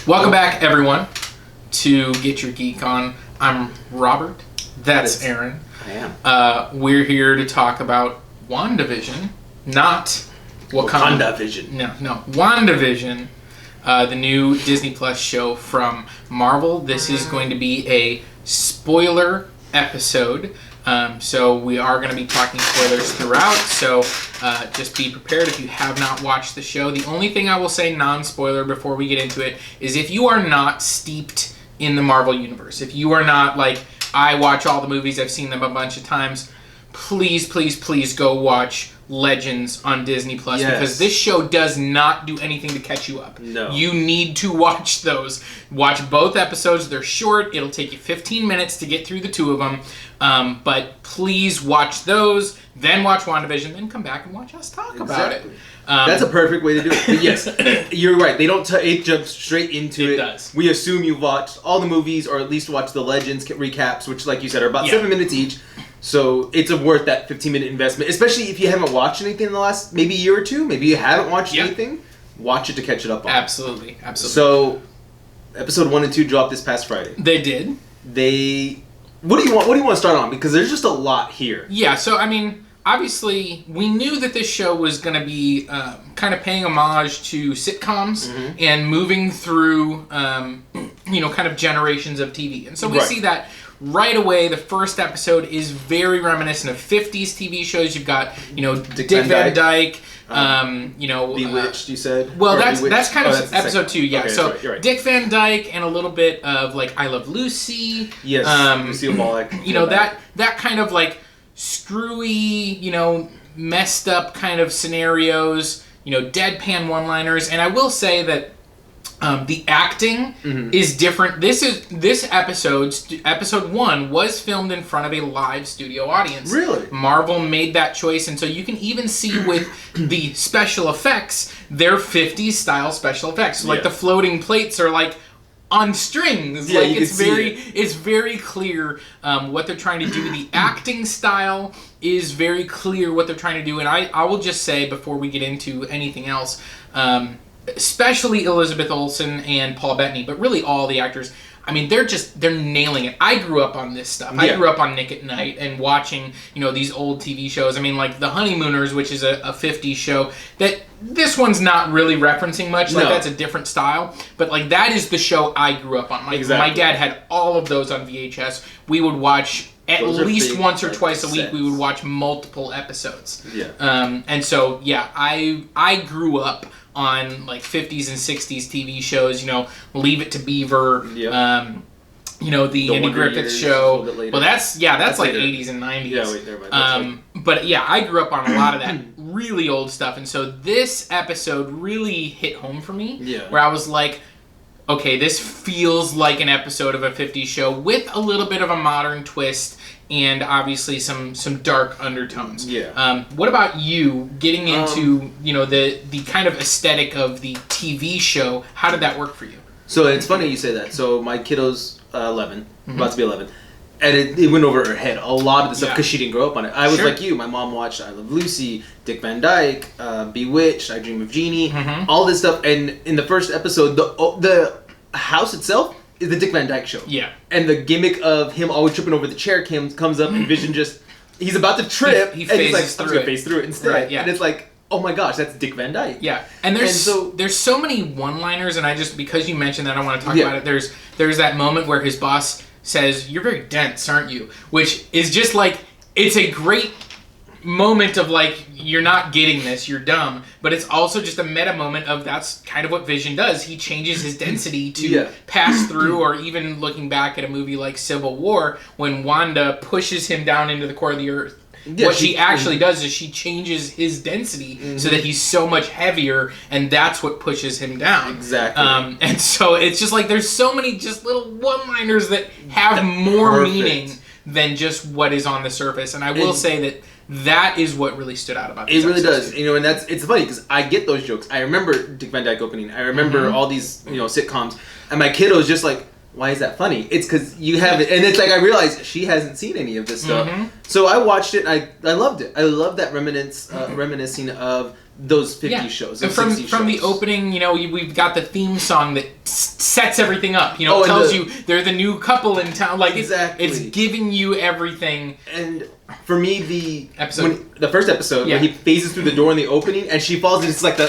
Welcome back, everyone, to Get Your Geek On. I'm Robert. That's Aaron. I am. We're here to talk about WandaVision, not WandaVision. No, WandaVision, the new Disney Plus show from Marvel. This is going to be a spoiler episode. So we are going to be talking spoilers throughout, so just be prepared if you have not watched the show. The only thing I will say non-spoiler before we get into it is if you are not steeped in the Marvel Universe, if you are not like, I watch all the movies, I've seen them a bunch of times, please go watch Legends on Disney Plus, because this show does not do anything to catch you up. No. You need to watch those. Watch both episodes. They're short. It'll take you 15 minutes to get through the two of them. But please watch those, then watch WandaVision, then come back and watch us talk about it. That's a perfect way to do it. But yes, you're right. They don't. It jumps straight into it. It does. We assume you've watched all the movies, or at least watched the Legends recaps, which, like you said, are about 7 minutes each. So it's worth that 15-minute investment, especially if you haven't watched anything in the last maybe year or two. Maybe you haven't watched anything. Watch it to catch it up on. Absolutely. So, episode 1 and 2 dropped this past Friday. They did. What do you want to start on? Because there's just a lot here. Yeah. So I mean, obviously, we knew that this show was going to be kind of paying homage to sitcoms and moving through, kind of generations of TV, and so we see that. Right away, the first episode is very reminiscent of 50s TV shows. You've got, Dick Van Dyke, Bewitched, you said? Well, that's kind of episode 2, yeah. Okay, so you're right. Dick Van Dyke and a little bit of, like, I Love Lucy. Yes, Lucille Ball. That kind of, like, screwy, messed up kind of scenarios, deadpan one-liners. And I will say that the acting is different. This episode 1 was filmed in front of a live studio audience. Really? Marvel made that choice, and so you can even see with the special effects, they're 50s style special effects. So, like the floating plates are like on strings. Yeah, like it's very clear what they're trying to do. The acting style is very clear what they're trying to do, and I will just say before we get into anything else, especially Elizabeth Olsen and Paul Bettany, but really all the actors, I mean, they're nailing it. I grew up on this stuff. I grew up on Nick at Night and watching, these old TV shows. I mean, like The Honeymooners, which is a 50s show that this one's not really referencing much. Like, that's a different style. But, like, that is the show I grew up on. My dad had all of those on VHS. We would watch at least once or twice a week. We would watch multiple episodes. Yeah. And so, I grew up on like 50s and 60s TV shows, Leave It to Beaver, the Andy Griffith Show. Well, that's like later. 80s and 90s. Yeah, wait, there, but but yeah, I grew up on a lot of that really old stuff, and so this episode really hit home for me. Yeah. Where I was like, okay, this feels like an episode of a 50s show with a little bit of a modern twist. And obviously some dark undertones. Yeah. What about you getting into the kind of aesthetic of the TV show? How did that work for you? So it's funny you say that. So my kiddo's 11, about to be 11, and it went over her head a lot of the stuff because she didn't grow up on it. I was like you. My mom watched I Love Lucy, Dick Van Dyke, Bewitched, I Dream of Jeannie, all this stuff. And in the first episode, the house itself is the Dick Van Dyke Show. Yeah. And the gimmick of him always tripping over the chair comes up, and Vision he's about to trip, he and he's like, phases I'm going to phase through it instead. Right, yeah. And it's like, oh my gosh, that's Dick Van Dyke. Yeah. And there's so many one-liners, and because you mentioned that, I want to talk about it. There's that moment where his boss says, "You're very dense, aren't you?" Which is just like, it's a great moment of like, you're not getting this, you're dumb, but it's also just a meta moment of that's kind of what Vision does. He changes his density to pass through, or even looking back at a movie like Civil War when Wanda pushes him down into the core of the earth. What she actually does is she changes his density so that he's so much heavier, and that's what pushes him down. Exactly. And so it's just like there's so many just little one-liners that have more meaning than just what is on the surface. And I will say that is what really stood out about this. It really does. And it's funny because I get those jokes. I remember Dick Van Dyke opening. I remember all these, sitcoms. And my kiddo's just like, why is that funny? It's because you haven't, and it's like I realized she hasn't seen any of this stuff. So I watched it, and I loved it. I love that reminiscing of those 50 shows, those from 60 from shows. the opening, we've got the theme song that sets everything up. It tells you they're the new couple in town. Like it's giving you everything. And for me, the first episode Yeah. when he phases through the door in the opening and she falls, it's like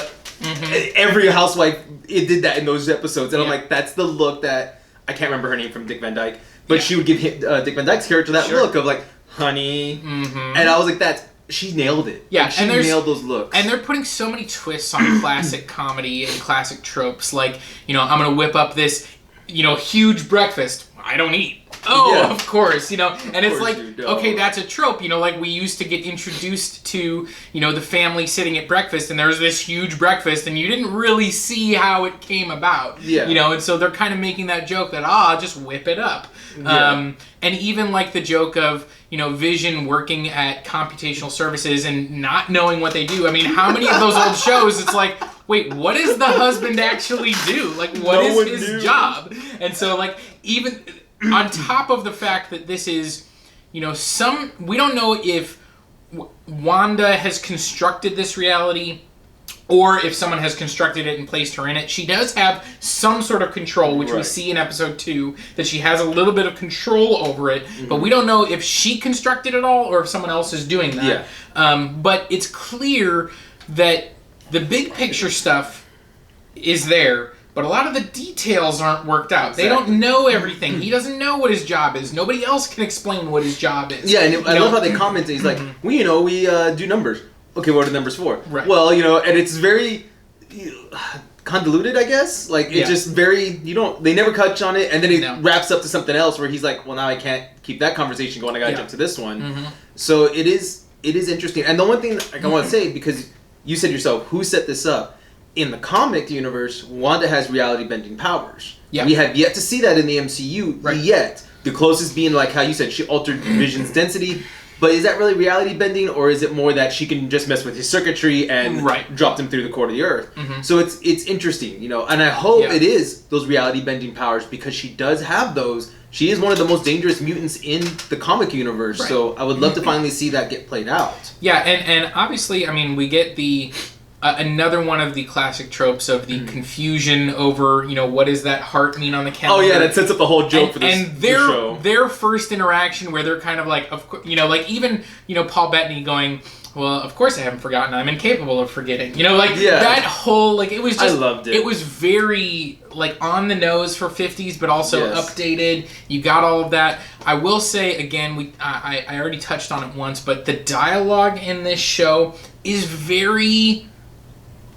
every housewife it did that in those episodes, and I'm like, that's the look that I can't remember her name from Dick Van Dyke, but she would give Dick Van Dyke's character that look of like, honey, and I was like, she nailed it. Yeah, like, she nailed those looks. And they're putting so many twists on classic comedy and classic tropes. Like, I'm going to whip up this, huge breakfast. I don't eat. Oh, yeah. Of course, and it's like, okay, that's a trope, like we used to get introduced to, the family sitting at breakfast and there's this huge breakfast and you didn't really see how it came about. Yeah. And so they're kind of making that joke that, just whip it up. Yeah. And even like the joke of, Vision working at computational services and not knowing what they do. I mean, how many of those old shows, it's like, wait, what does the husband actually do? Like, what is his job? And so, like, even on top of the fact that this is, we don't know if Wanda has constructed this reality or if someone has constructed it and placed her in it. She does have some sort of control, which we see in episode 2, that she has a little bit of control over it, but we don't know if she constructed it all or if someone else is doing that. Yeah. But it's clear that the big picture stuff is there, but a lot of the details aren't worked out. Exactly. They don't know everything. He doesn't know what his job is. Nobody else can explain what his job is. Yeah, and I love how they comment. He's like, we do numbers. Okay, what are the numbers for? Right. Well, and it's very convoluted, I guess. Like, it's just very, they never touch on it, and then it wraps up to something else where he's like, well, now I can't keep that conversation going. I gotta jump to this one. So it is interesting. And the one thing I want to say, because you said yourself, who set this up? In the comic universe, Wanda has reality-bending powers. Yeah. We have yet to see that in the MCU yet. The closest being, like how you said, she altered Vision's density. But is that really reality bending, or is it more that she can just mess with his circuitry and drop them through the core of the earth? So it's interesting, and I hope it is those reality bending powers, because she does have those. She is one of the most dangerous mutants in the comic universe, so I would love to finally see that get played out. Yeah, and obviously, I mean, we get the another one of the classic tropes of the confusion over, what does that heart mean on the calendar? Oh yeah, that sets up the whole joke for this show. And their first interaction where they're kind of like, like even, Paul Bettany going, well, of course I haven't forgotten. I'm incapable of forgetting. That whole, like, it was just... I loved it. It was very, like, on the nose for 50s, but also updated. You got all of that. I will say, again, I already touched on it once, but the dialogue in this show is very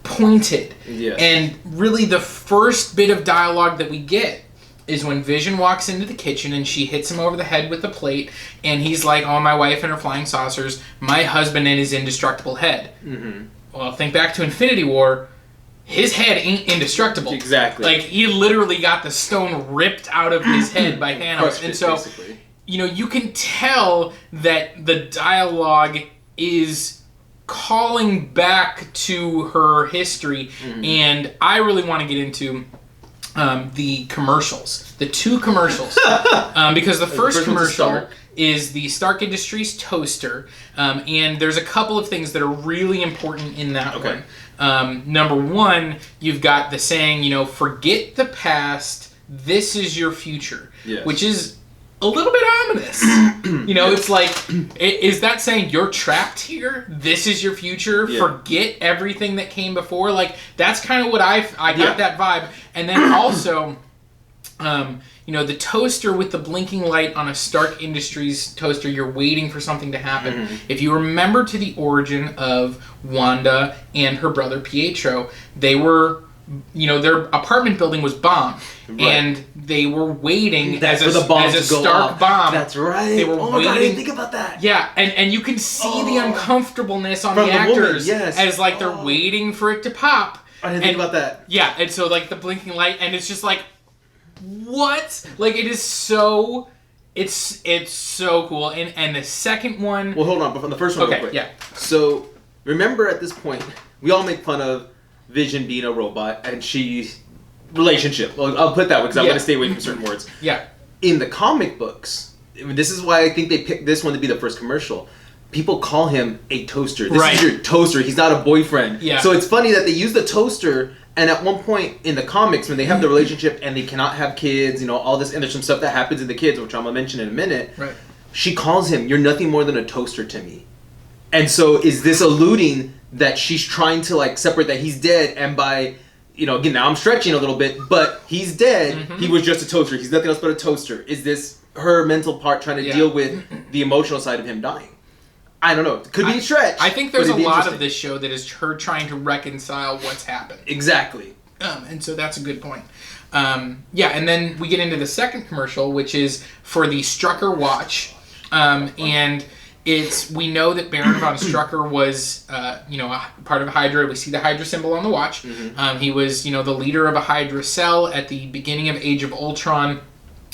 pointed. Yes. And really the first bit of dialogue that we get is when Vision walks into the kitchen and she hits him over the head with the plate, and he's like, oh, my wife and her flying saucers, my husband and his indestructible head. Well, think back to Infinity War. His head ain't indestructible. Exactly. Like, he literally got the stone ripped out of his head by Thanos. And so, basically, you can tell that the dialogue is calling back to her history, and I really want to get into the commercials, the 2 commercials, because the first commercial is the Stark Industries toaster, and there's a couple of things that are really important in that one. Number 1, you've got the saying, forget the past, this is your future, which is a little bit ominous. It's like, is that saying you're trapped here? This is your future? Forget everything that came before? Like, that's kind of what I got that vibe. And then also, the toaster with the blinking light on a Stark Industries toaster, you're waiting for something to happen. If you remember to the origin of Wanda and her brother Pietro, they were... their apartment building was bombed, and they were waiting as a Stark bomb. That's right. They were waiting. God, I didn't think about that. Yeah, and you can see the uncomfortableness on the actors as like they're waiting for it to pop. I didn't think about that. Yeah, and so like the blinking light, and it's just like, what? Like, it is so... It's so cool. And the second one... Well, hold on, but from the first one real quick. Yeah. So, remember at this point, we all make fun of Vision being a robot, and she's relationship. Well, I'll put it that way because I'm going to stay away from certain words. Yeah. In the comic books, this is why I think they picked this one to be the first commercial. people call him a toaster. This Right. is your toaster. He's not a boyfriend. Yeah. So it's funny that they use the toaster, and at one point in the comics, when they have the relationship and they cannot have kids, all this, and there's some stuff that happens in the kids, which I'm going to mention in a minute. Right. She calls him, "You're nothing more than a toaster to me." And so is this alluding that she's trying to, like, separate that he's dead, and by... again, now I'm stretching a little bit, but he's dead. Mm-hmm. He was just a toaster. He's nothing else but a toaster. Is this her mental part trying to deal with the emotional side of him dying? I don't know. Could be a stretch. I think there's a lot of this show that is her trying to reconcile what's happened. Exactly. And so that's a good point. And then we get into the second commercial, which is for the Strucker watch. And we know that Baron von Strucker was, a part of Hydra. We see the Hydra symbol on the watch. Mm-hmm. He was, the leader of a Hydra cell at the beginning of Age of Ultron.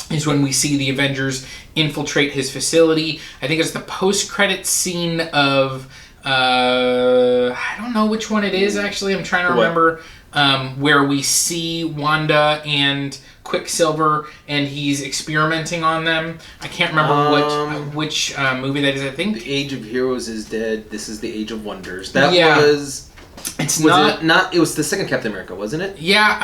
Is when we see the Avengers infiltrate his facility. I think it's the post-credit scene of... I don't know which one it is, actually. I'm trying to remember. Where we see Wanda and Quicksilver, and he's experimenting on them. I can't remember which movie that is. I think The Age of Heroes is dead. This is the Age of Wonders. That was... It was the second Captain America, wasn't it? Yeah,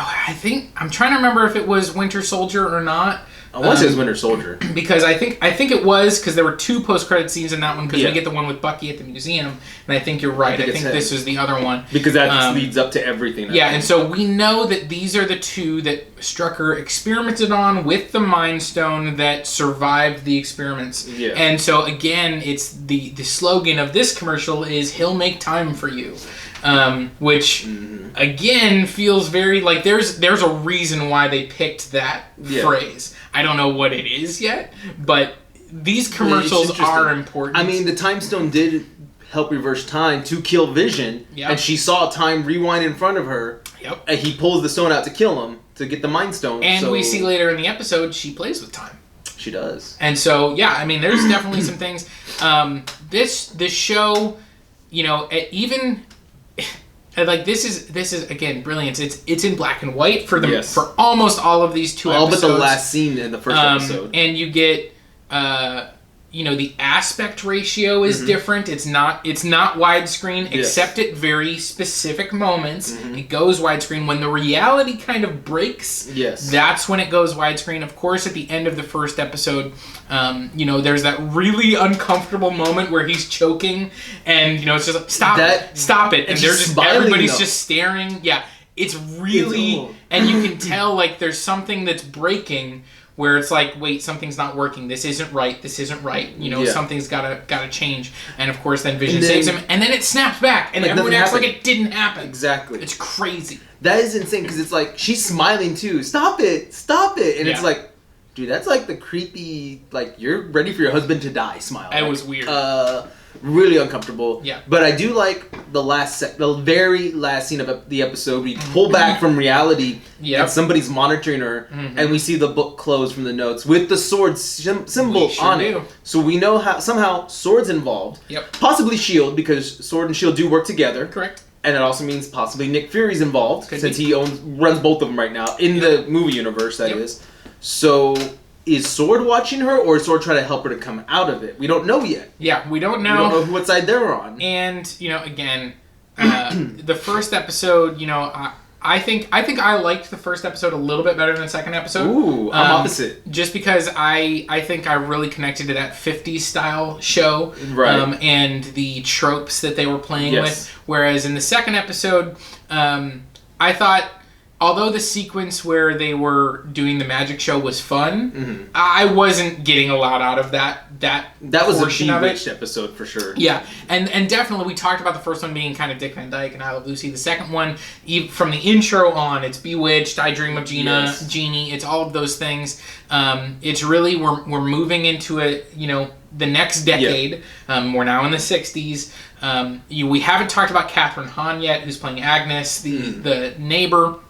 I'm trying to remember if it was Winter Soldier or not. I want to say it was Winter Soldier. Because I think it was, because there were two post-credit scenes in that one, because we get the one with Bucky at the museum, and I think you're right. I think this is the other one. Because that leads up to everything. And so we know that these are the two that Strucker experimented on with the Mind Stone that survived the experiments. Yeah. And so, again, it's the slogan of this commercial is, "He'll make time for you." Which, again, feels very like there's a reason why they picked that phrase. I don't know what it is yet, but these commercials are important. I mean, the Time Stone did help reverse time to kill Vision, and she saw time rewind in front of her. Yep. And he pulls the stone out to kill him, to get the Mind Stone. And we see later in the episode, she plays with time. She does. And so, I mean, there's definitely some things. This show, even... Like this is again brilliant. It's in black and white for almost all of these two episodes. All but the last scene in the first episode. And you get the aspect ratio is different. It's not widescreen except at very specific moments. It goes widescreen when the reality kind of breaks. Yes. That's when it goes widescreen. Of course, at the end of the first episode, there's that really uncomfortable moment where he's choking, and it's just like, stop it, and everybody's just staring. Yeah, it's really, and you can tell like there's something that's breaking. Where it's like, wait, something's not working. This isn't right. Something's gotta change. And of course, then Vision saves him, and then it snaps back, and everyone acts like it didn't happen. Exactly. It's crazy. That is insane because it's like she's smiling too. Stop it! And it's like, dude, that's like the creepy, like you're ready for your husband to die smile. It was weird. Really uncomfortable. Yeah. But I do like the very last scene of the episode. We pull back from reality, and somebody's monitoring her, and we see the book close from the notes with the sword symbol on it. So we know how somehow Sword's involved. Yep. Possibly Shield, because Sword and Shield do work together. Correct. And it also means possibly Nick Fury's involved, since he runs both of them right now in the movie universe. That is. So. Is Sword watching her, or is Sword trying to help her to come out of it? We don't know yet. Yeah, we don't know. We don't know what side they're on. And, again, the first episode, I think I liked the first episode a little bit better than the second episode. Ooh, I'm opposite. Just because I think I really connected to that 50s style show. Right. And the tropes that they were playing with. Whereas in the second episode, I thought... Although the sequence where they were doing the magic show was fun, I wasn't getting a lot out of that was portion a of it. bewitched episode for sure. Yeah, and definitely we talked about the first one being kind of Dick Van Dyke and I Love Lucy. The second one, from the intro on, it's Bewitched, I Dream of Genie. It's all of those things. It's really we're moving into the next decade. We're now in the 60s. We haven't talked about Catherine Hahn yet, who's playing Agnes, the neighbor.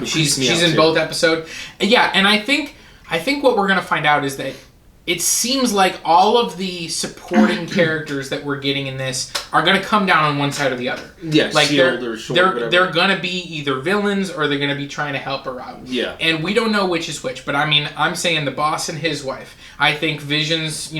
She's in both episodes. Yeah, and I think what we're going to find out is that it seems like all of the supporting characters that we're getting in this are going to come down on one side or the other. Yeah, like Shield or Sword, they're going to be either villains or they're going to be trying to help her out. Yeah. And we don't know which is which, but I mean, I'm saying the boss and his wife. I think Vision's,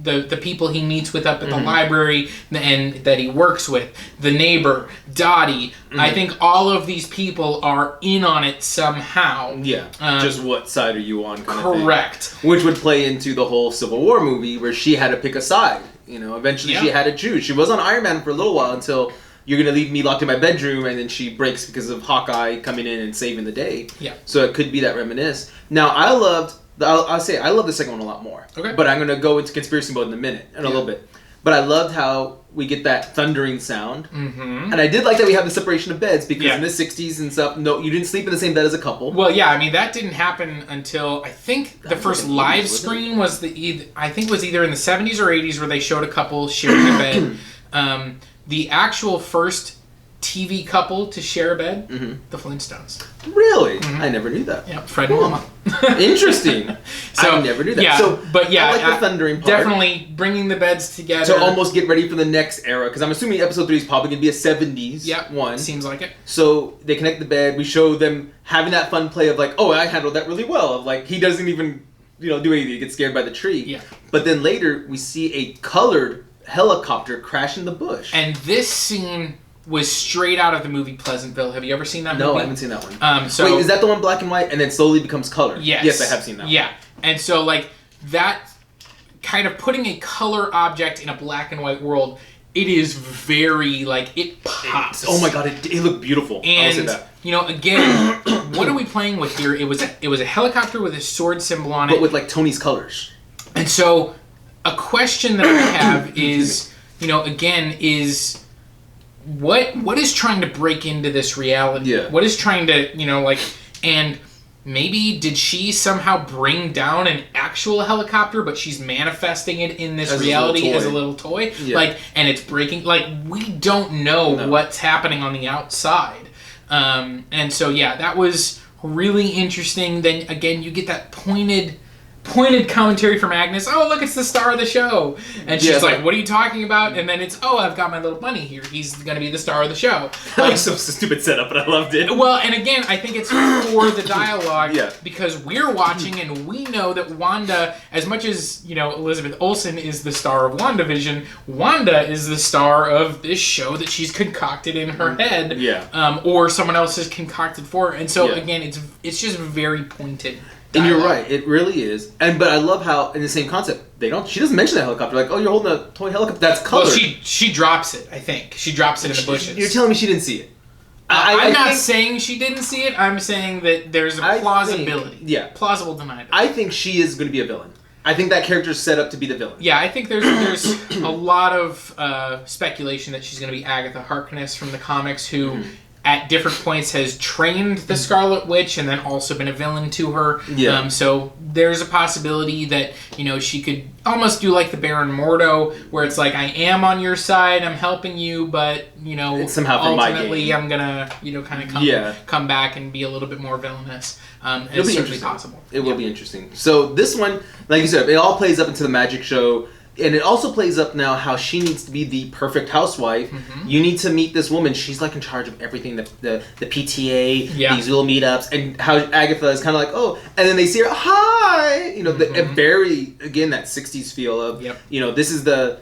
the people he meets with up at the library and that he works with, the neighbor, Dottie. I think all of these people are in on it somehow. Yeah. Just what side are you on? Correct. Which would play into the whole Civil War movie where she had to pick a side. You know, eventually she had to choose. She was on Iron Man for a little while until you're going to leave me locked in my bedroom, and then she breaks because of Hawkeye coming in and saving the day. Yeah. So it could be that reminisce. Now, I'll love the second one a lot more. Okay. But I'm going to go into conspiracy mode in a minute, in a little bit. But I loved how we get that thundering sound. Mm-hmm. And I did like that we have the separation of beds, because in the 60s and stuff, no, you didn't sleep in the same bed as a couple. Well, yeah, I mean, that didn't happen until, I think, the first live screen was either in the 70s or 80s where they showed a couple sharing a bed. The actual first TV couple to share a bed, the Flintstones. Really? I never knew that. Yeah, Fred and Wilma. Interesting. So, I never knew that. Yeah, so, but yeah, I like the thundering part. Definitely bringing the beds together. To almost get ready for the next era, because I'm assuming episode 3 is probably going to be a 70s one. Seems like it. So they connect the bed. We show them having that fun play of like, oh, I handled that really well. Of like, he doesn't even do anything. He gets scared by the tree. Yeah. But then later, we see a colored helicopter crash in the bush. And this scene was straight out of the movie Pleasantville. Have you ever seen that movie? No, I haven't seen that one. Wait, is that the one black and white and then slowly becomes color? Yes. Yes, I have seen that one. Yeah. And so, like, that kind of putting a color object in a black and white world, it is very, like, it pops. Oh my god, it looked beautiful. And, I'll say that. Again, what are we playing with here? It was a helicopter with a sword symbol on it. But with, like, Tony's colors. And so, a question that I have is, again, is what is trying to break into this reality? Yeah. What is trying to, and maybe did she somehow bring down an actual helicopter, but she's manifesting it in this reality as a little toy? Yeah. And it's breaking, we don't know what's happening on the outside. And so, yeah, that was really interesting. Then, again, you get that pointed commentary from Agnes. Oh, look, it's the star of the show. And she's like, what are you talking about? And then it's, I've got my little bunny here. He's going to be the star of the show. Like, so stupid setup, but I loved it. Well, and again, I think it's for the dialogue because we're watching and we know that Wanda, as much as, Elizabeth Olsen is the star of WandaVision, Wanda is the star of this show that she's concocted in her head. Yeah. Or someone else has concocted for her. And so, again, it's just very pointed. And you're right, it really is. But I love how in the same concept she doesn't mention the helicopter. Like, oh, you're holding a toy helicopter. That's colored. Well, she drops it. I think she drops it in the bushes. You're telling me she didn't see it? I'm not saying she didn't see it. I'm saying that there's a plausibility. Plausible deniability. I think she is going to be a villain. I think that character's set up to be the villain. Yeah, I think there's a lot of speculation that she's going to be Agatha Harkness from the comics, who at different points has trained the Scarlet Witch and then also been a villain to her. Yeah. So there's a possibility that, she could almost do like the Baron Mordo, where it's like, I am on your side, I'm helping you, but, it's somehow ultimately I'm going to, kind of come back and be a little bit more villainous. It'll be certainly possible. It will be interesting. So this one, like you said, it all plays up into the magic show. And it also plays up now how she needs to be the perfect housewife. Mm-hmm. You need to meet this woman. She's like in charge of everything, the PTA, these little meetups, and how Agatha is kind of like, oh, and then they see her, hi, a very, again, that 60s feel of, this is the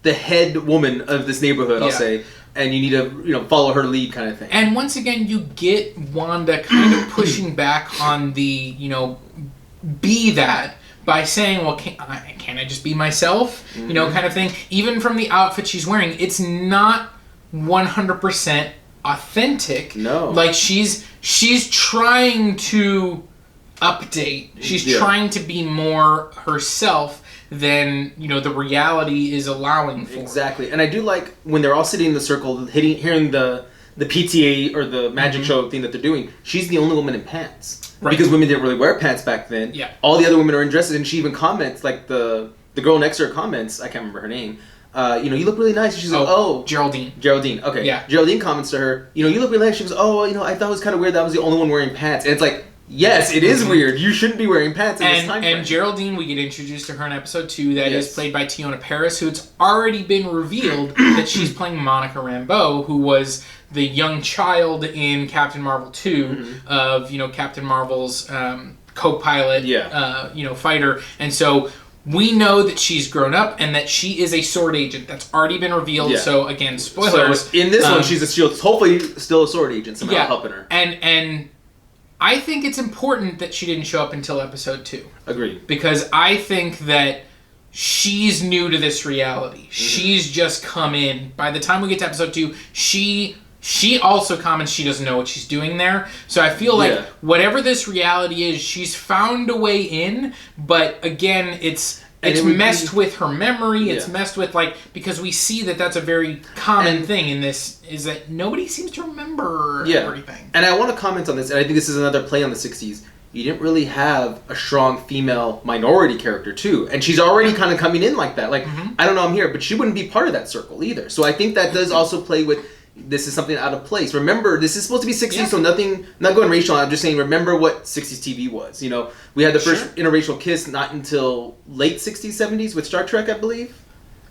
head woman of this neighborhood, I'll say, and you need to, follow her lead kind of thing. And once again, you get Wanda kind of pushing back on the, be that, by saying, well, can't I just be myself? Mm-hmm. Kind of thing. Even from the outfit she's wearing, it's not 100% authentic. No. Like, she's trying to update. She's trying to be more herself than, the reality is allowing for. Exactly. And I do like when they're all sitting in the circle, hearing the PTA or the magic show thing that they're doing, she's the only woman in pants. Right. Because women didn't really wear pants back then. Yeah. All the other women are undressed, and she even comments, like the girl next to her comments, I can't remember her name, you look really nice. She's like, oh. Geraldine. Geraldine, okay. Yeah. Geraldine comments to her, you look really nice. She goes, oh, I thought it was kind of weird that I was the only one wearing pants. And it's like, yes, it is weird. You shouldn't be wearing pants in this time frame. And Geraldine, we get introduced to her in episode 2. That is played by Tiona Paris, who it's already been revealed that she's playing Monica Rambeau, who was the young child in Captain Marvel 2 of, Captain Marvel's co-pilot, fighter. And so we know that she's grown up and that she is a sword agent. That's already been revealed. Yeah. So again, spoilers. So in this one, she's a shield, hopefully still a sword agent, somehow helping her. And I think it's important that she didn't show up until episode 2. Agreed. Because I think that she's new to this reality. Mm-hmm. She's just come in. By the time we get to episode 2, she also comments she doesn't know what she's doing there. So I feel like whatever this reality is, she's found a way in. But again, it's messed with her memory. It's messed with, because we see that that's a very common thing in this, is that nobody seems to remember everything. And I want to comment on this, and I think this is another play on the 60s. You didn't really have a strong female minority character, too. And she's already kind of coming in like that. I don't know, I'm here, but she wouldn't be part of that circle either. So I think that does also play with... This is something out of place. Remember, this is supposed to be 60s, so nothing... Not going racial, I'm just saying, remember what 60s TV was. You know, we had the first interracial kiss not until late 60s, 70s with Star Trek, I believe.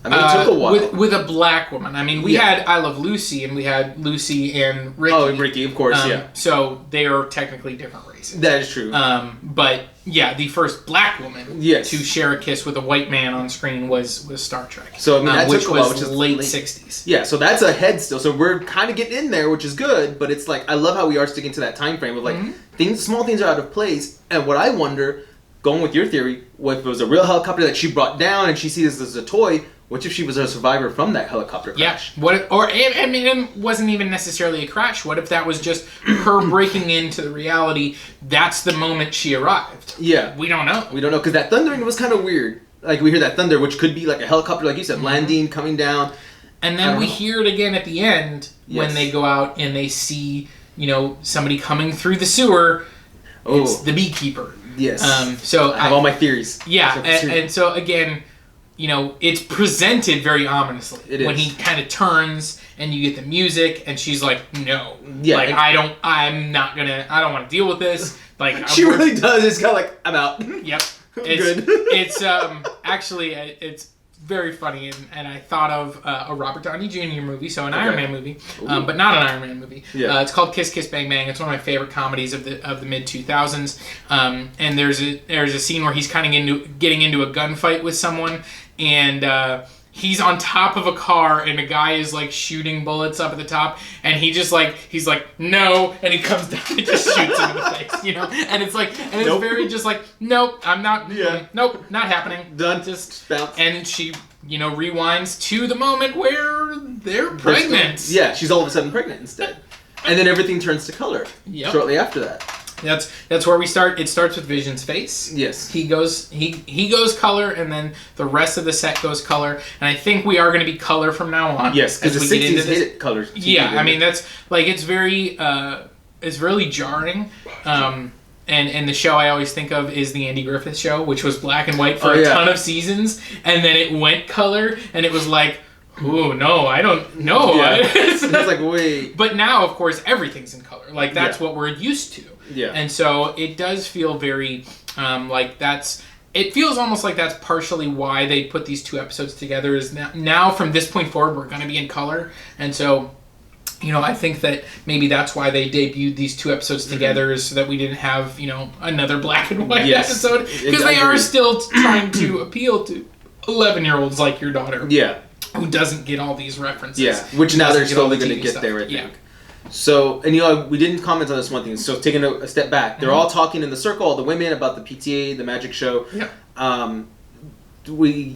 I mean, it took a while. With a black woman. I mean, we had I Love Lucy, and we had Lucy and Ricky. Oh, and Ricky, of course, So they are technically different races. That is true. But... Yeah, the first black woman to share a kiss with a white man on screen was Star Trek. So I mean, that which took a while, was which is late 60s. Yeah, so that's ahead still. So we're kind of getting in there, which is good. But it's I love how we are sticking to that time frame of small things are out of place. And what I wonder, going with your theory, what if it was a real helicopter that she brought down and she sees this as a toy? What if she was a survivor from that helicopter crash? Yeah. It wasn't even necessarily a crash. What if that was just her breaking into the reality? That's the moment she arrived. Yeah. We don't know. We don't know, because that thundering was kind of weird. We hear that thunder, which could be like a helicopter, like you said, landing, coming down. And then we hear it again at the end when they go out and they see, somebody coming through the sewer. Oh. It's the beekeeper. Yes. So I have all my theories. Yeah, and so again... it's presented very ominously. It is. When he kind of turns and you get the music and she's like, no. Yeah. I don't want to deal with this. She really does. It's kind of I'm out. Yep. Good. It's actually, it's very funny. And I thought of a Robert Downey Jr. movie, so an Iron Man movie, but not an Iron Man movie. Yeah. It's called Kiss Kiss Bang Bang. It's one of my favorite comedies of the mid 2000s. And there's a scene where he's kind of getting into a gunfight with someone, and he's on top of a car, and a guy is shooting bullets up at the top, and he's like no, and he comes down and just shoots him in the face, and it's it's very just nope, I'm not, nope, not happening, done, just bounce. And she rewinds to the moment where they're pregnant. Yeah, she's all of a sudden pregnant instead, and then everything turns to color shortly after that. That's where we start. It starts with Vision's face. Yes. He goes color, and then the rest of the set goes color. And I think we are going to be color from now on. Yes, because the 60s hated colors. Yeah, I mean that's it's very it's really jarring. And the show I always think of is the Andy Griffith Show, which was black and white for a ton of seasons, and then it went color, and it was oh no, I don't know. Yeah. It's wait. But now, of course, everything's in color. That's what we're used to. Yeah. And so it does feel very it feels almost like that's partially why they put these two episodes together, is now from this point forward we're going to be in color. And so I think that maybe that's why they debuted these two episodes together, is so that we didn't have another black and white episode, because they are still trying to appeal to 11-year-olds like your daughter. Yeah. Who doesn't get all these references. Yeah, which now they're slowly going to get there, I think. Yeah. So, and we didn't comment on this one thing. So, taking a step back, they're all talking in the circle, all the women, about the PTA, the magic show. Yeah.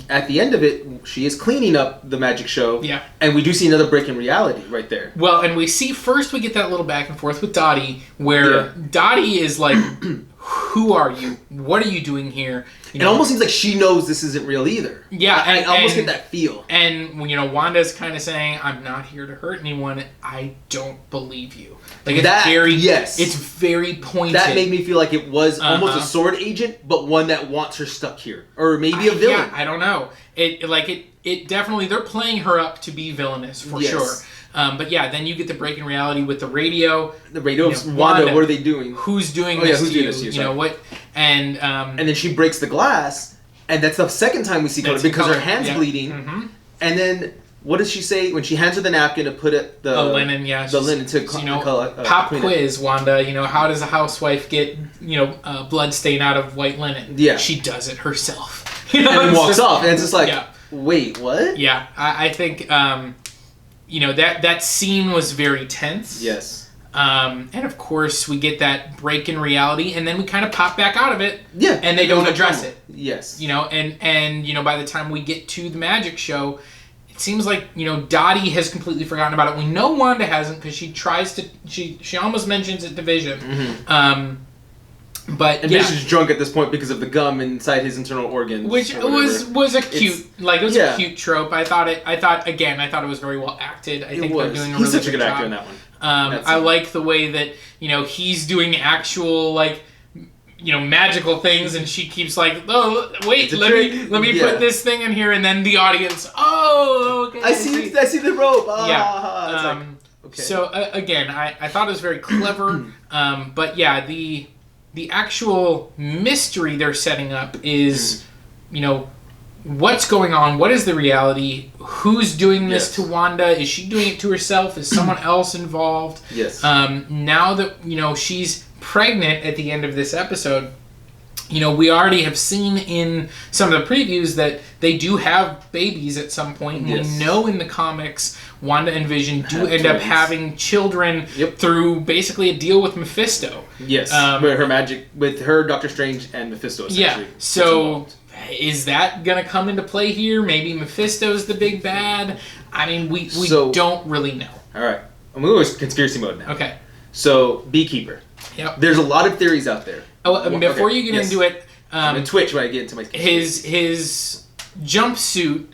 At the end of it, she is cleaning up the magic show. Yeah. And we do see another break in reality right there. Well, and we get that little back and forth with Dottie, where Dottie is who are you? What are you doing here? It almost seems like she knows this isn't real either. Yeah, I almost get that feel. And Wanda's kind of saying, "I'm not here to hurt anyone. I don't believe you." It's it's very pointed. That made me feel like it was almost a sword agent, but one that wants her stuck here, or maybe a villain. Yeah, I don't know. It definitely, they're playing her up to be villainous for sure. But then you get the break in reality with the radio. The radio of Wanda, what are they doing? Who's doing this to you? What? And then she breaks the glass, and that's the second time we see color, because her hand's bleeding. Mm-hmm. And then what does she say when she hands her the napkin to put it the linen? Yeah, the linen to pop quiz, Wanda. How does a housewife get blood stain out of white linen? Yeah, she does it herself. and then walks off, and it's just like, wait, what? Yeah, I think that scene was very tense. Yes. And of course we get that break in reality, and then we kind of pop back out of it. Yeah. And they don't address it. Yes. And by the time we get to the magic show, it seems like Dottie has completely forgotten about it. We know Wanda hasn't, because she tries to. She almost mentions it to Vision. Mm-hmm. But Vision's drunk at this point because of the gum inside his internal organs, which was a cute a cute trope. I thought it was very well acted. I think they're doing a really good job. He's such a good actor in that one. I like the way that he's doing actual magical things, and she keeps like, oh wait, let me put this thing in here, and then the audience, oh okay, I see the rope. Okay. So again, I thought it was very clever, but yeah, the actual mystery they're setting up is what's going on, what is the reality, who's doing this to Wanda, is she doing it to herself, is someone else involved? Yes. Now that she's pregnant at the end of this episode, we already have seen in some of the previews that they do have babies at some point. And we know in the comics, Wanda and Vision do end up having children through basically a deal with Mephisto. Yes, with her, Doctor Strange, and Mephisto, essentially. Yeah, so is that going to come into play here? Maybe Mephisto's the big bad? I mean, we don't really know. All right, I'm going to go conspiracy mode now. Okay. So, Beekeeper. Yep. There's a lot of theories out there. Oh, before you get into it, I'm gonna twitch when I get into my his jumpsuit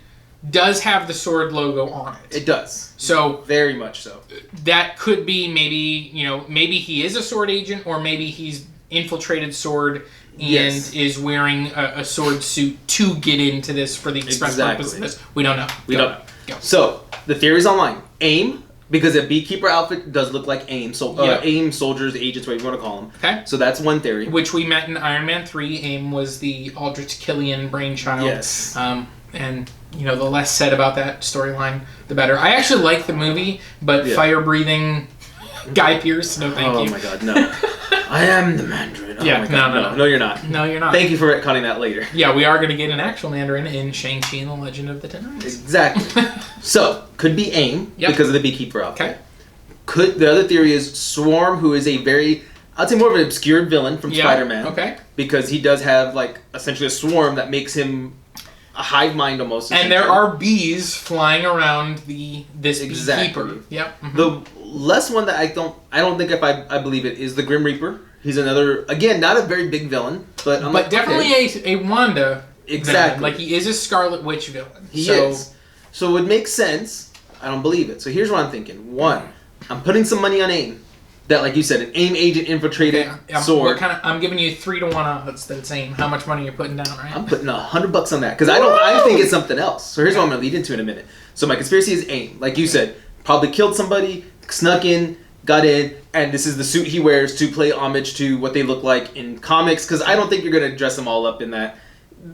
does have the sword logo on it. It does. So very much so. That could be maybe he is a sword agent, or maybe he's infiltrated sword and is wearing a sword suit to get into this for the express purpose of this. We don't know. We don't know. Go. So the theory's online. AIM. Because a Beekeeper outfit does look like AIM. So AIM soldiers, agents, whatever you want to call them. Okay. So that's one theory. Which we met in Iron Man 3. AIM was the Aldrich Killian brainchild. Yes. And the less said about that storyline, the better. I actually like the movie, but fire-breathing Guy Pearce, no thank you. Oh my god, no. I am the Mandarin. Oh yeah, my god. No, you're not. No, you're not. Thank you for retconning that later. Yeah, we are going to get an actual Mandarin in Shang-Chi and the Legend of the Ten Rings. Exactly. So, could be AIM because of the Beekeeper outfit. Okay. The other theory is Swarm, who is a very, I'd say more of an obscure villain from Spider-Man. Okay. Because he does have essentially a swarm that makes him a hive mind almost. And there are bees flying around this Beekeeper. Yep. Mm-hmm. The less one that I don't think I believe it is the Grim Reaper. He's another, again, not a very big villain, but definitely a Wanda. Exactly. Villain. He is a Scarlet Witch villain. He is. So it would make sense. I don't believe it. So here's what I'm thinking. One, I'm putting some money on AIM. That, like you said, an AIM agent infiltrated sword. I'm giving you 3-1 odds that it's AIM. How much money you're putting down, right? I'm putting $100 on that because I think it's something else. So here's what I'm going to lead into in a minute. So my conspiracy is AIM. Like you said, probably killed somebody, snuck in, got in, and this is the suit he wears to pay homage to what they look like in comics. Because I don't think you're going to dress them all up in that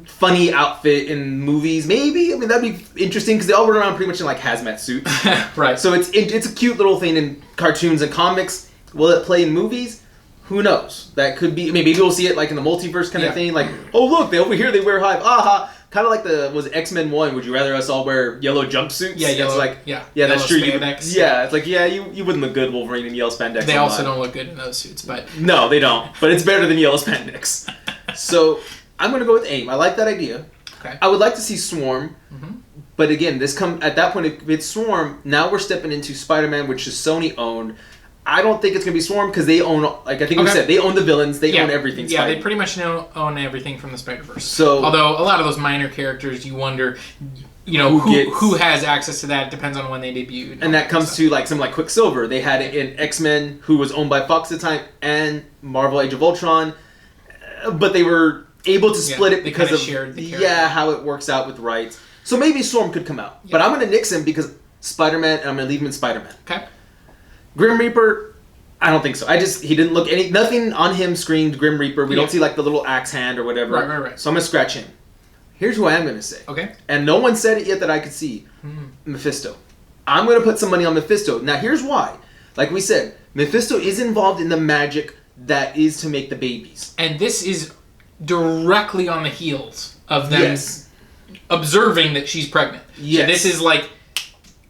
funny outfit in movies. Maybe, I mean, that'd be interesting because they all run around pretty much in hazmat suits. Right. So it's a cute little thing in cartoons and comics. Will it play in movies? Who knows? That could be. I mean, maybe we'll see it in the multiverse kind of thing. Oh look, over here they wear hive. Aha! Kind of like was X-Men 1. Would you rather us all wear yellow jumpsuits? Yeah, yellow. Yeah, that's true. You wouldn't look good Wolverine in yellow spandex. They also don't look good in those suits, but no, they don't. But it's better than yellow spandex. So I'm gonna go with AIM. I like that idea. Okay. I would like to see Swarm. Mm-hmm. But again, at that point, if it's Swarm, now we're stepping into Spider-Man, which is Sony owned. I don't think it's going to be Swarm because they own, I think we said, they own the villains, they own everything. Yeah, they pretty much own everything from the Spider-Verse. So, although a lot of those minor characters, you wonder, who has access to that. It depends on when they debut. And that comes to something like Quicksilver. They had it in X-Men, who was owned by Fox at the time, and Marvel Age of Ultron, but they were able to split it because of how it works out with rights. So maybe Swarm could come out, but I'm going to nix him because Spider-Man, and I'm going to leave him in Spider-Man. Okay. Grim Reaper, I don't think so. He didn't look nothing on him screamed Grim Reaper. We don't see the little axe hand or whatever. Right. So I'm gonna scratch him. Here's who I am gonna say. Okay. And no one said it yet that I could see. Mephisto. I'm gonna put some money on Mephisto. Now here's why. Like we said, Mephisto is involved in the magic that is to make the babies. And this is directly on the heels of them observing that she's pregnant. Yes. So this is like,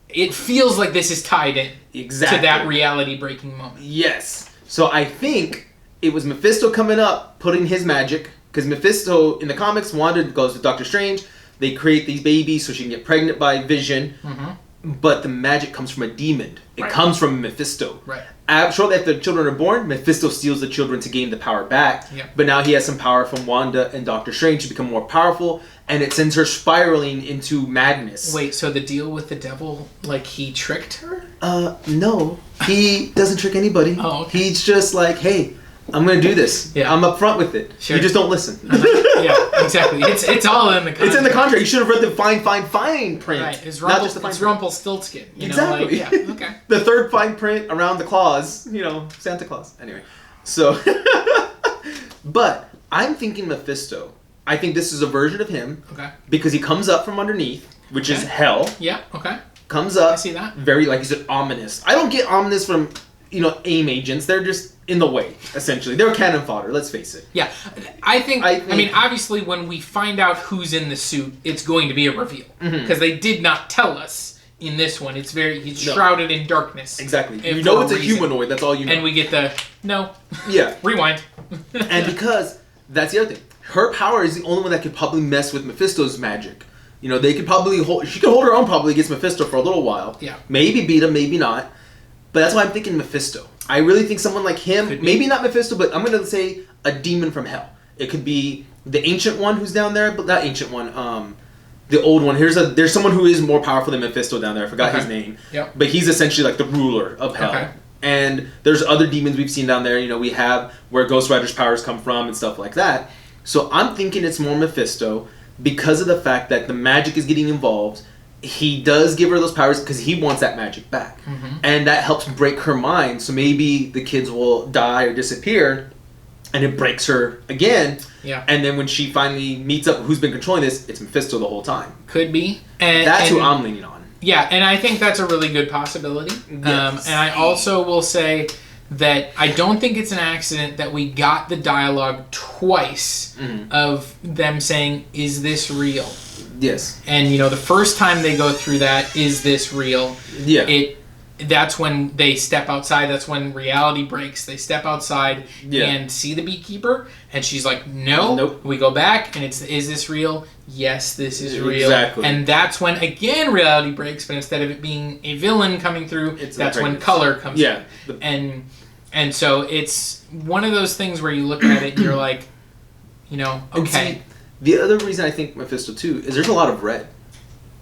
it feels like this is tied in exactly to that reality-breaking moment. Yes. So I think it was Mephisto coming up, putting his magic, because Mephisto, in the comics, Wanda goes with Doctor Strange. They create these babies so she can get pregnant by Vision. But the magic comes from a demon. It comes from Mephisto. Right. Shortly after the children are born, Mephisto steals the children to gain the power back. Yep. But now he has some power from Wanda and Doctor Strange to become more powerful, and it sends her spiraling into madness. Wait, so the deal with the devil, like he tricked her? No. He doesn't trick anybody. Oh, okay. He's just like, hey, I'm going to do this. Yeah. I'm upfront with it. Sure. You just don't listen. Yeah, exactly. It's all in the contract. It's in the contract. You should have read the fine print. Right. It's not just the fine print. Rumpelstiltskin. Exactly. Know, like, yeah, okay. The third fine print around the clause. Santa Claus. Anyway. So, but I'm thinking Mephisto. I think this is a version of him. Okay. Because he comes up from underneath, which is hell. Yeah, okay. Comes up. I see that. Very, like you said, ominous. I don't get ominous from, AIM agents. They're just in the way, essentially. They're cannon fodder, let's face it. Yeah. I mean, obviously, when we find out who's in the suit, it's going to be a reveal. Because they did not tell us in this one. He's shrouded in darkness. Exactly. You know it's a humanoid, that's all you know. And we get Yeah. Rewind. And because, that's the other thing. Her power is the only one that could probably mess with Mephisto's magic. They could probably she could hold her own probably against Mephisto for a little while. Yeah. Maybe beat him, maybe not. But that's why I'm thinking Mephisto. I really think someone like him, maybe not Mephisto, but I'm going to say a demon from hell. It could be the ancient one who's down there, but not ancient one, the old one. There's someone who is more powerful than Mephisto down there. I forgot his name. Yep. But he's essentially like the ruler of hell. Okay. And there's other demons we've seen down there. We have where Ghost Rider's powers come from and stuff like that. So I'm thinking it's more Mephisto because of the fact that the magic is getting involved. He does give her those powers because he wants that magic back. And that helps break her mind. So maybe the kids will die or disappear, and it breaks her again. Yeah. And then when she finally meets up who's been controlling this, it's Mephisto the whole time. Could be. And that's who I'm leaning on. Yeah, and I think that's a really good possibility. Yes. And I also will say that I don't think it's an accident that we got the dialogue twice of them saying, "Is this real?" Yes. And the first time they go through that, "Is this real?" Yeah. That's when they step outside. That's when reality breaks. They step outside and see the beekeeper, and she's like, "No." Nope. We go back, and it's, "Is this real?" "Yes, this is real." Exactly. And that's when again reality breaks, but instead of it being a villain coming through, that's when color comes in. And so it's one of those things where you look at it and you're like, okay. See, the other reason I think Mephisto too is there's a lot of red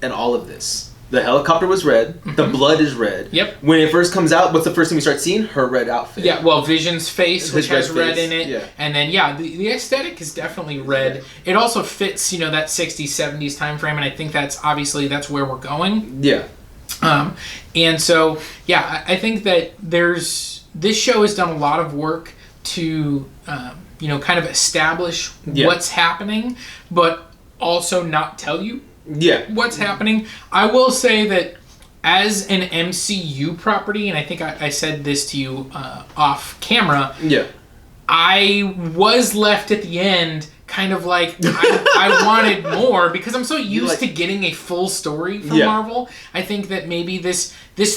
in all of this. The helicopter was red. The blood is red. Yep. When it first comes out, what's the first thing we start seeing? Her red outfit. Yeah, well, Vision's face, which has red in it. Yeah. And then, the aesthetic is definitely red. Yeah. It also fits, that 60s, 70s time frame, and I think that's where we're going. Yeah. And so, I think that this show has done a lot of work to, kind of establish what's happening, but also not tell you what's happening. I will say that as an MCU property, and I think I said this to you off camera, I was left at the end kind of like, I wanted more because I'm so used to getting a full story from Marvel. I think that maybe this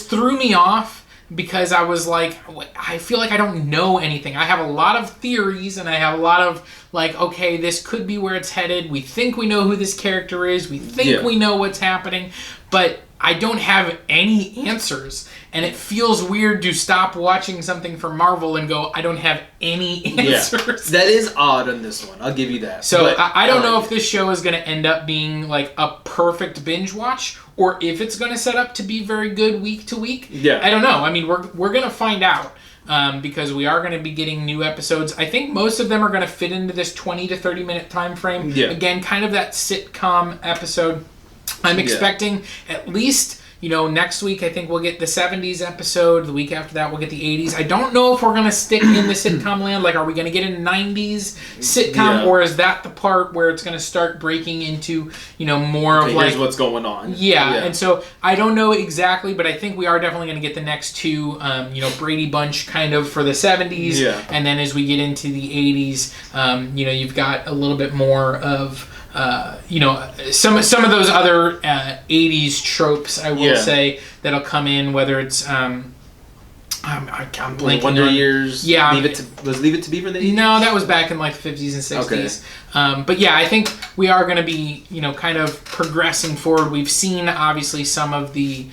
threw me off because I was like, I feel like I don't know anything. I have a lot of theories and I have a lot of like, okay, this could be where it's headed. We think we know who this character is. We think we know what's happening, but I don't have any answers. And it feels weird to stop watching something from Marvel and go, I don't have any answers. That is odd on this one. I'll give you that. So I don't know if this show is going to end up being like a perfect binge watch or if it's going to set up to be very good week to week. Yeah. I don't know. I mean, we're going to find out because we are going to be getting new episodes. I think most of them are going to fit into this 20 to 30 minute time frame. Yeah. Again, kind of that sitcom episode. I'm expecting at least, next week I think we'll get the 70s episode. The week after that we'll get the 80s. I don't know if we're going to stick in the sitcom land. Like, are we going to get a 90s sitcom, or is that the part where it's going to start breaking into, more of like... here's what's going on. Yeah, and so I don't know exactly, but I think we are definitely going to get the next two, Brady Bunch kind of for the 70s. Yeah. And then as we get into the 80s, you've got a little bit more of... some of those other 80s tropes, I will say, that'll come in, whether it's I'm blanking Wonder on, Years. Yeah, Leave It to Beaver in the 80s? No, that was back in like the 50s and 60s. Okay. But yeah, I think we are going to be kind of progressing forward. We've seen obviously some of the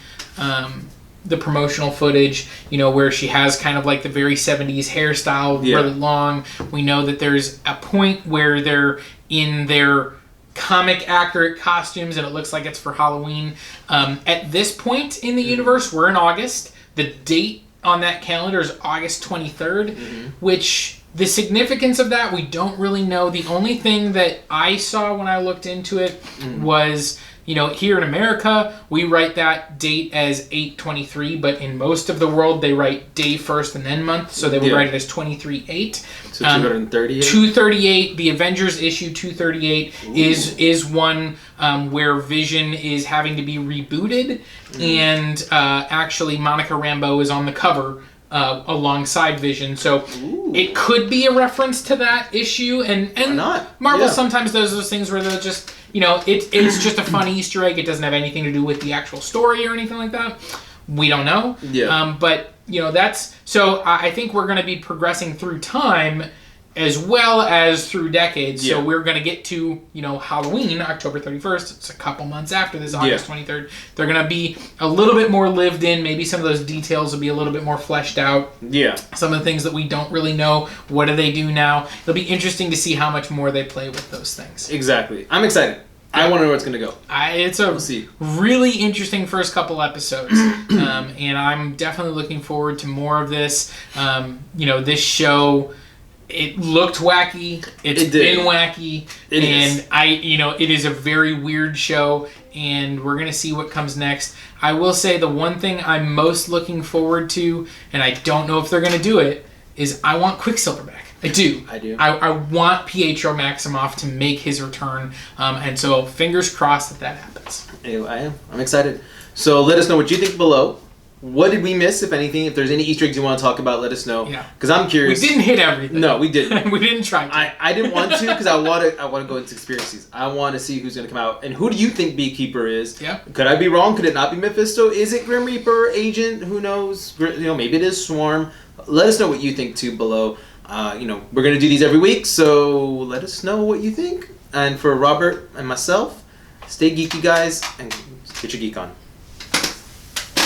promotional footage, where she has kind of like the very 70s hairstyle, really long. We know that there's a point where they're in their comic accurate costumes and it looks like it's for Halloween. At this point in the universe, we're in August. The date on that calendar is August 23rd, which the significance of that we don't really know. The only thing that I saw when I looked into it was, here in America, we write that date as 8/23, but in most of the world, they write day first and then month, so they would write it as 23/8. So 238? 238, the Avengers issue 238 is one where Vision is having to be rebooted, and actually Monica Rambeau is on the cover alongside Vision, so it could be a reference to that issue, and why not? Marvel sometimes does those things where they'll just, it's just a fun Easter egg. It doesn't have anything to do with the actual story or anything like that. We don't know. Yeah. But that's so. I think we're going to be progressing through time as well as through decades. So we're going to get to, Halloween, October 31st. It's a couple months after this, August 23rd. They're going to be a little bit more lived in. Maybe some of those details will be a little bit more fleshed out. Yeah. Some of the things that we don't really know. What do they do now? It'll be interesting to see how much more they play with those things. Exactly. I'm excited. I want to know where it's going to go. It's a really interesting first couple episodes. And I'm definitely looking forward to more of this. This show... It looked wacky. It's been wacky. It is a very weird show, and we're going to see what comes next. I will say the one thing I'm most looking forward to, and I don't know if they're going to do it, is I want Quicksilver back. I do. I want Pietro Maximoff to make his return, and so fingers crossed that happens. I am. I'm excited. So let us know what you think below. What did we miss, if anything? If there's any Easter eggs you want to talk about, let us know. Yeah. Because I'm curious. We didn't hit everything. No, we didn't. We didn't try to. I didn't want to because I want to go into conspiracies. I want to see who's going to come out. And who do you think Beekeeper is? Yeah. Could I be wrong? Could it not be Mephisto? Is it Grim Reaper? Agent? Who knows? Maybe it is Swarm. Let us know what you think too below. We're going to do these every week, so let us know what you think. And for Robert and myself, stay geeky, guys, and get your geek on.